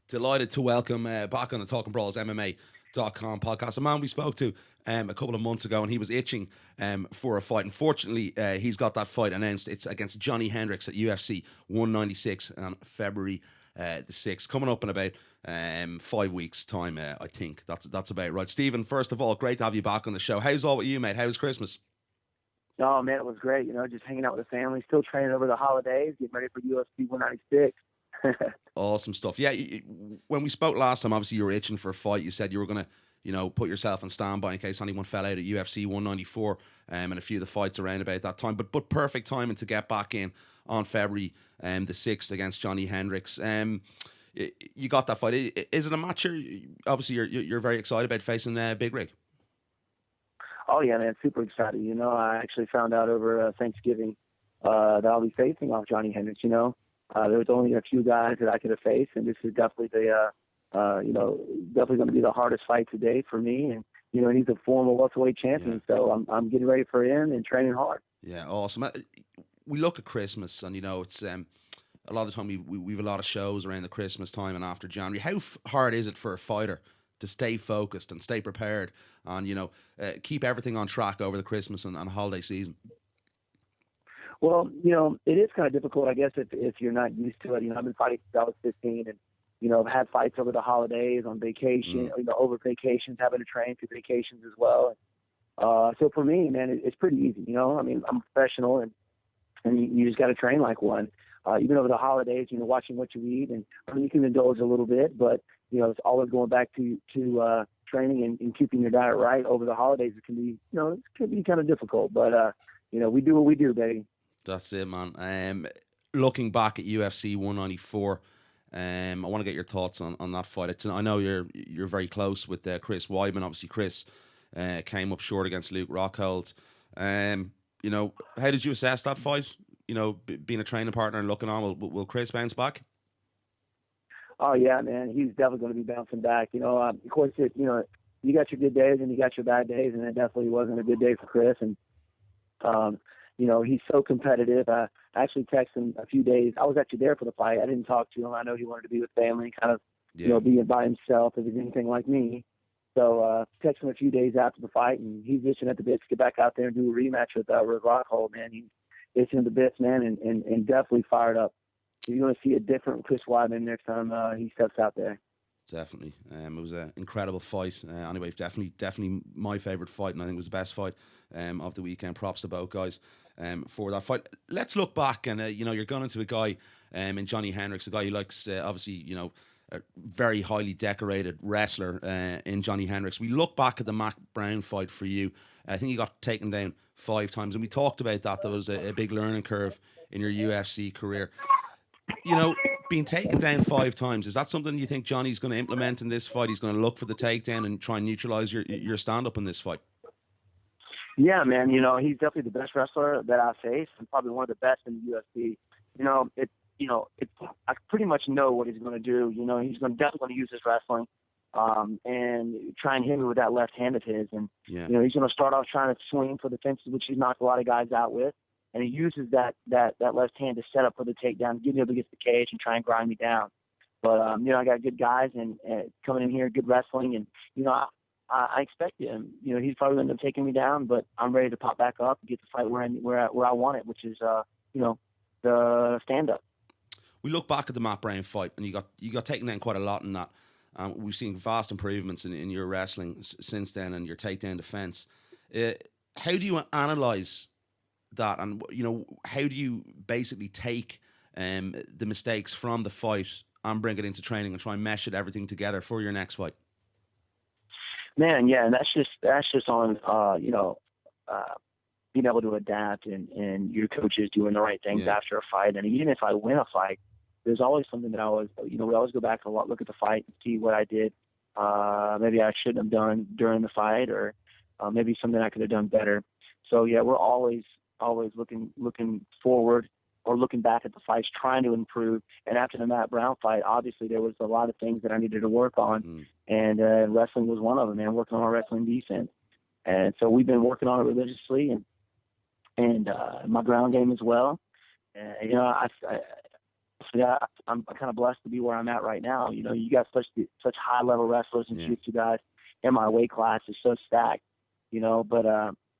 Delighted to welcome back on the Talkingbrawls MMA.com podcast a man we spoke to a couple of months ago, and he was itching for a fight. Unfortunately, he's got that fight announced. It's against Johny Hendricks at UFC 196 on February the 6th, coming up in about 5 weeks' time. I think that's about right. Stephen, first of all, great to have you back on the show. How's all with you, mate? How's Christmas? Oh, man, it was great. Just hanging out with the family, still training over the holidays, getting ready for UFC 196. Awesome stuff. Yeah, when we spoke last time, obviously you were itching for a fight. You said you were going to, put yourself on standby in case anyone fell out at UFC 194 and a few of the fights around about that time. But perfect timing to get back in on February the 6th against Johny Hendricks. You got that fight. Is it a match obviously you're very excited about facing Big Rig? Oh, yeah, man, super excited. I actually found out over Thanksgiving that I'll be facing off Johny Hendricks, There was only a few guys that I could have faced, and this is definitely definitely going to be the hardest fight to date for me. And he's a former welterweight champion, so I'm getting ready for him and training hard. Yeah, awesome. We look at Christmas, and it's a lot of the time we have a lot of shows around the Christmas time and after January. How hard is it for a fighter to stay focused and stay prepared and keep everything on track over the Christmas and holiday season? Well, it is kind of difficult, I guess, if you're not used to it. I've been fighting since I was 15, and I've had fights over the holidays, on vacation, over vacations, having to train through vacations as well. So for me, man, it's pretty easy. I'm a professional, and you just got to train like one. Even over the holidays, watching what you eat, and you can indulge a little bit, but it's always going back to training and keeping your diet right over the holidays. It can be, it can be kind of difficult, but we do what we do, baby. That's it, man. Looking back at UFC 194, I want to get your thoughts on that fight. I know you're very close with Chris Weidman. Obviously, Chris came up short against Luke Rockhold. How did you assess that fight? Being a training partner and looking on, will Chris bounce back? Oh yeah, man, he's definitely going to be bouncing back. Of course, you got your good days and you got your bad days, and it definitely wasn't a good day for Chris. And he's so competitive. I actually texted him a few days. I was actually there for the fight. I didn't talk to him. I know he wanted to be with family, kind of, being by himself if he's anything like me. So texted him a few days after the fight, and he's itching at the bits to get back out there and do a rematch with Rockhold, man. He's itching at the bits, man, and definitely fired up. You're going to see a different Chris Weidman next time he steps out there. Definitely. It was an incredible fight. Anyway, definitely my favourite fight, and I think it was the best fight of the weekend. Props to both guys for that fight. Let's look back, and you're going into a guy in Johny Hendricks, a guy who likes, obviously, a very highly decorated wrestler in Johny Hendricks. We look back at the Mack Brown fight for you. I think you got taken down 5 times, and we talked about that. There was a big learning curve in your UFC career. Being taken down 5 times, is that something you think Johnny's going to implement in this fight? He's going to look for the takedown and try and neutralize your stand-up in this fight? Yeah, man. He's definitely the best wrestler that I faced, and probably one of the best in the UFC. I pretty much know what he's going to do. He's definitely going to use his wrestling and try and hit me with that left hand of his. And, he's going to start off trying to swing for the fences, which he's knocked a lot of guys out with. And he uses that left hand to set up for the takedown, get me up against the cage and try and grind me down. But, I got good guys and coming in here, good wrestling. And, I expect him. He's probably going to end up taking me down, but I'm ready to pop back up and get the fight where I want it, which is, the stand-up. We look back at the Matt Brown fight, and you got taken down quite a lot in that. We've seen vast improvements in your wrestling since then and your takedown defense. How do you analyze that, and how do you basically take the mistakes from the fight and bring it into training and try and mesh everything together for your next fight? Man, yeah, and that's just on being able to adapt and your coaches doing the right things after a fight. And even if I win a fight, there's always something that I always, we always go back and look at the fight and see what I did. Maybe I shouldn't have done during the fight, or maybe something I could have done better. So yeah, we're always looking forward or looking back at the fights, trying to improve. And after the Matt Brown fight, obviously there was a lot of things that I needed to work on, and wrestling was one of them. And working on our wrestling defense, and so we've been working on it religiously, and my ground game as well. I honestly, I'm kind of blessed to be where I'm at right now. You know, you got such high level wrestlers and jiu-jitsu guys in my weight class. Is so stacked, you know. But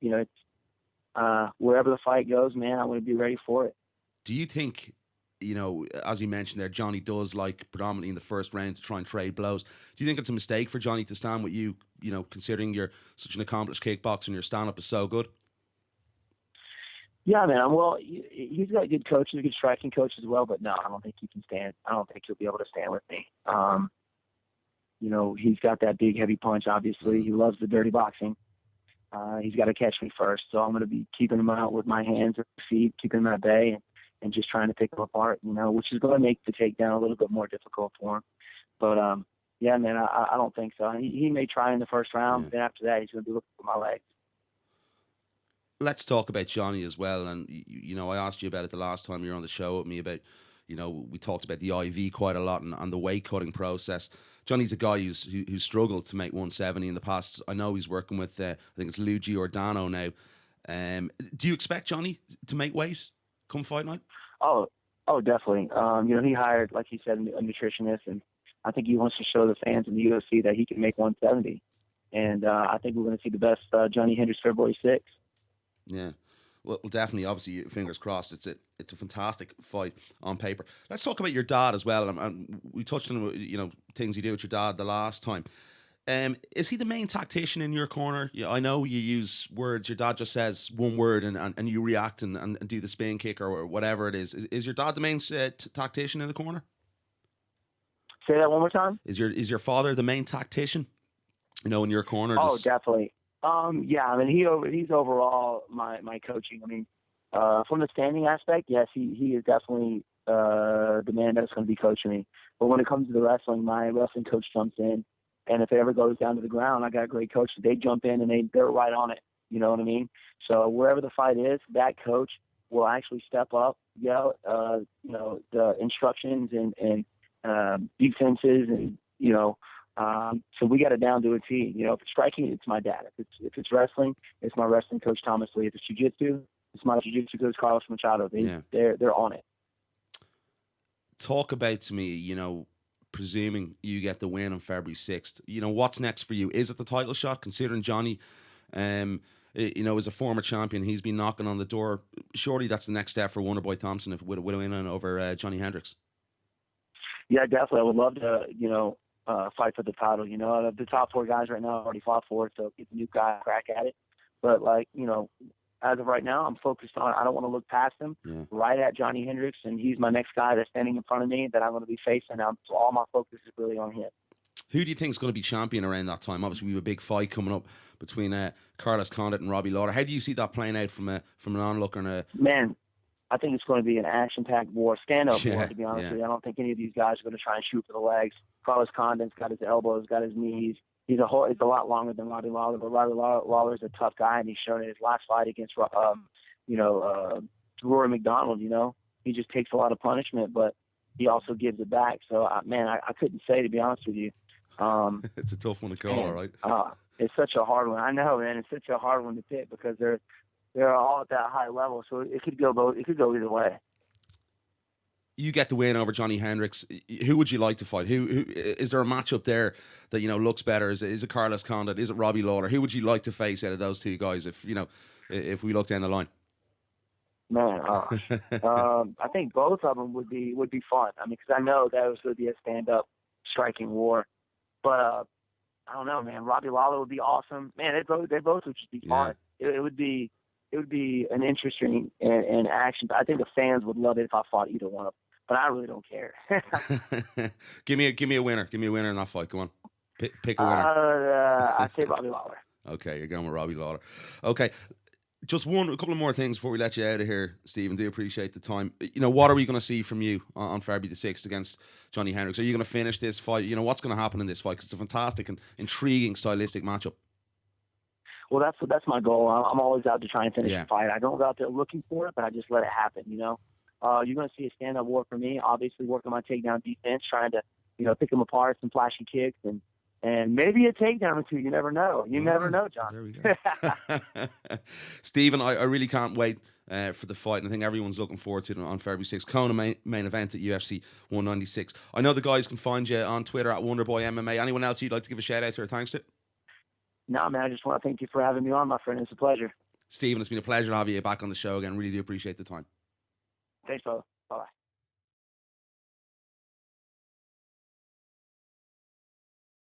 you know, it's wherever the fight goes, man, I'm going to be ready for it. Do you think, you know, as you mentioned there, Johnny does like predominantly in the first round to try and trade blows? Do you think it's a mistake for Johnny to stand with you, you know, considering you're such an accomplished kickboxer and your stand-up is so good? Yeah, man. Well, he's got good coaches, a good striking coach as well. But no, I don't think he can stand. I don't think he'll be able to stand with me. You know, he's got that big, heavy punch. Obviously, he loves the dirty boxing. He's got to catch me first, so I'm going to be keeping him out with my hands and feet, keeping him at bay, and just trying to pick him apart. You know, which is going to make the takedown a little bit more difficult for him. But yeah, man, I don't think so. He may try in the first round. Then after that, he's going to be looking for my legs. Let's talk about Johnny as well. And, you know, I asked you about it the last time you were on the show with me about, you know, we talked about the IV quite a lot and the weight cutting process. Johnny's a guy who's struggled to make 170 in the past. I know he's working with, I think it's Lou Giordano now. Do you expect Johnny to make weight come fight night? Oh, definitely. You know, he hired, like he said, a nutritionist, and I think he wants to show the fans in the UFC that he can make 170. And I think we're going to see the best Johny Hendricks February 6th. Yeah, well, definitely. Obviously, fingers crossed. It's a fantastic fight on paper. Let's talk about your dad as well. And we touched on, you know, things you do with your dad the last time. Is he the main tactician in your corner? Yeah, I know you use words. Your dad just says one word and you react and do the spin kick or whatever it is. Is your dad the main tactician in the corner? Say that one more time. Is your father the main tactician? You know, in your corner. Oh, definitely. Yeah, I mean, he's overall my coaching. I mean, from the standing aspect, yes, he is definitely the man that's going to be coaching me. But when it comes to the wrestling, my wrestling coach jumps in, and if it ever goes down to the ground, I got a great coach. They jump in and they're right on it. You know what I mean? So wherever the fight is, that coach will actually step up, yell, you know, the instructions and defenses, and you know. So we got it down to a T. You know, if it's striking, it's my dad. If it's wrestling, it's my wrestling coach Thomas Lee. If it's jiu-jitsu, it's my jiu-jitsu coach Carlos Machado. They're on it. Talk about to me, you know, presuming you get the win on February 6th. You know, what's next for you? Is it the title shot? Considering Johnny, you know, is a former champion, he's been knocking on the door. Surely that's the next step for Wonderboy Thompson with a win over Johny Hendricks. Yeah, definitely. I would love to, you know, fight for the title. You know, the top four guys right now already fought for it, so get the new guy a crack at it. But, like, you know, as of right now, I'm focused on, I don't want to look past him, right at Johny Hendricks, and he's my next guy that's standing in front of me that I'm going to be facing. So all my focus is really on him. Who do you think is going to be champion around that time? Obviously, we have a big fight coming up between Carlos Condit and Robbie Lawler. How do you see that playing out from an onlooker? Man, I think it's going to be an action-packed war, stand-up war, to be honest with you. I don't think any of these guys are going to try and shoot for the legs. Carlos Condit's got his elbows, got his knees. He's a lot longer than Robbie Lawler, but Robbie Lawler's a tough guy, and he's shown in his last fight against, Rory McDonald. You know, he just takes a lot of punishment, but he also gives it back. So, man, I couldn't say, to be honest with you. It's a tough one to call, all right. It's such a hard one. I know, man. It's such a hard one to pick because they're all at that high level, so it could go either way. You get the win over Johny Hendricks. Who would you like to fight? Who is there a matchup there that, you know, looks better? Is it Carlos Condit? Is it Robbie Lawler? Who would you like to face out of those two guys? If we look down the line, man, I think both of them would be fun. I mean, because I know that was going to be a stand-up striking war, but I don't know, man. Robbie Lawler would be awesome. Man, they both would just be fun. It would be an interesting and action. I think the fans would love it if I fought either one of them. But I really don't care. Give me a winner. Give me a winner in that fight. Come on, pick a winner. I say Robbie Lawler. Okay, you're going with Robbie Lawler. Okay, just a couple of more things before we let you out of here, Stephen. Do appreciate the time. You know, what are we going to see from you on February the 6th against Johny Hendricks? Are you going to finish this fight? You know, what's going to happen in this fight? Because it's a fantastic and intriguing stylistic matchup. Well, that's my goal. I'm always out to try and finish the fight. I don't go out there looking for it, but I just let it happen, you know. You're going to see a stand-up war for me, obviously working my takedown defense, trying to, you know, pick them apart, some flashy kicks, and maybe a takedown or two. You never know. You never know, John. There we go. Stephen, I really can't wait for the fight, and I think everyone's looking forward to it on February 6th. Kona main event at UFC 196. I know the guys can find you on Twitter at Wonderboy MMA. Anyone else you'd like to give a shout out to or thanks to? No, man, I just want to thank you for having me on, my friend. It's a pleasure. Stephen, it's been a pleasure to have you back on the show again. Really do appreciate the time. Thanks, brother.